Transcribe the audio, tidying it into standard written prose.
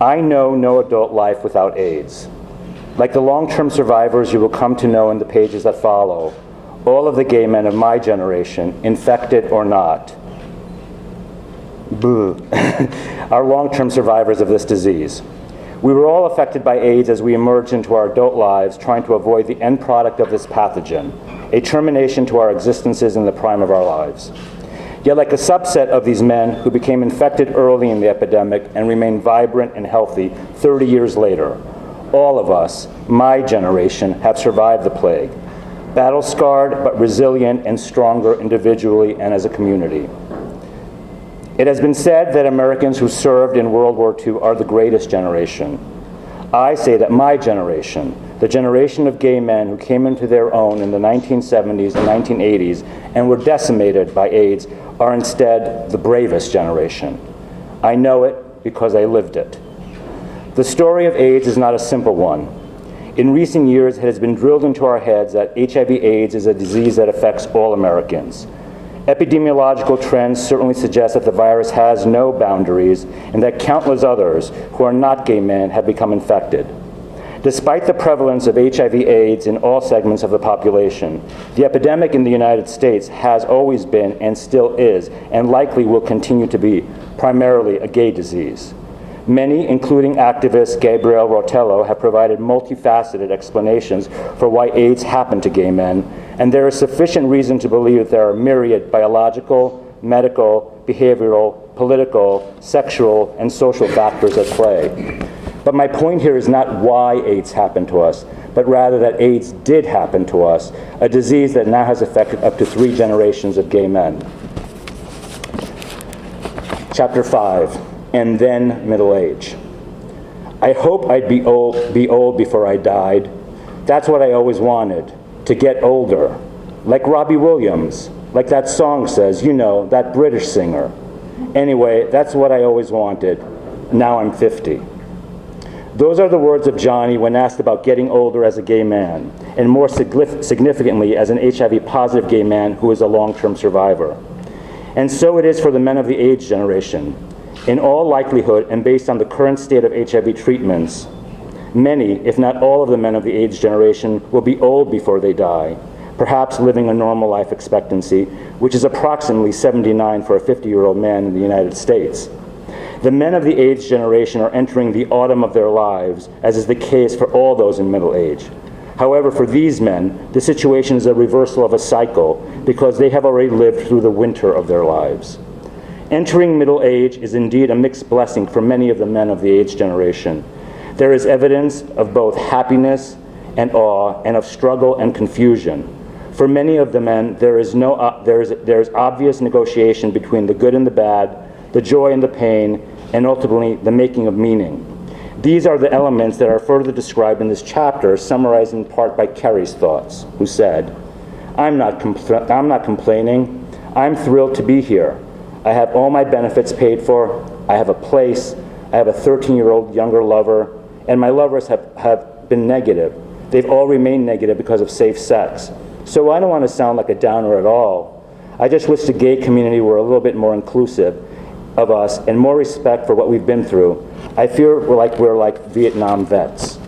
I know no adult life without AIDS. Like the long-term survivors you will come to know in the pages that follow, all of the gay men of my generation, infected or not, are long-term survivors of this disease. We were all affected by AIDS as we emerged into our adult lives, trying to avoid the end product of this pathogen, a termination to our existences in the prime of our lives. Yet like a subset of these men who became infected early in the epidemic and remained vibrant and healthy 30 years later, all of us, my generation, have survived the plague, battle-scarred but resilient and stronger individually and as a community. It has been said that Americans who served in World War II are the greatest generation. I say that my generation, the generation of gay men who came into their own in the 1970s and 1980s and were decimated by AIDS, are instead the bravest generation. I know it because I lived it. The story of AIDS is not a simple one. In recent years, it has been drilled into our heads that HIV/AIDS is a disease that affects all Americans. Epidemiological trends certainly suggest that the virus has no boundaries and that countless others who are not gay men have become infected. Despite the prevalence of HIV/AIDS in all segments of the population, the epidemic in the United States has always been and still is, and likely will continue to be, primarily a gay disease. Many, including activist Gabriel Rotello, have provided multifaceted explanations for why AIDS happened to gay men, and there is sufficient reason to believe that there are myriad biological, medical, behavioral, political, sexual, and social factors at play. But my point here is not why AIDS happened to us, but rather that AIDS did happen to us, a disease that now has affected up to 3 generations of gay men. Chapter 5, and then middle age. I hope I'd be old before I died. That's what I always wanted, to get older. Like Robbie Williams, like that song says, you know, that British singer. Anyway, that's what I always wanted. Now I'm 50. Those are the words of Johnny when asked about getting older as a gay man, and more significantly as an HIV-positive gay man who is a long-term survivor. And so it is for the men of the AIDS generation. In all likelihood, and based on the current state of HIV treatments, many, if not all of the men of the AIDS generation will be old before they die, perhaps living a normal life expectancy, which is approximately 79 for a 50-year-old man in the United States. The men of the AIDS generation are entering the autumn of their lives, as is the case for all those in middle age. However, for these men, the situation is a reversal of a cycle because they have already lived through the winter of their lives. Entering middle age is indeed a mixed blessing for many of the men of the AIDS generation. There is evidence of both happiness and awe, and of struggle and confusion. For many of the men, there is obvious negotiation between the good and the bad, the joy and the pain, and ultimately the making of meaning. These are the elements that are further described in this chapter, summarized in part by Kerry's thoughts, who said, I'm not complaining. I'm thrilled to be here. I have all my benefits paid for. I have a place. I have a 13-year-old younger lover, and my lovers have been negative. They've all remained negative because of safe sex. So I don't want to sound like a downer at all. I just wish the gay community were a little bit more inclusive of us and more respect for what we've been through. I feel we're like Vietnam vets.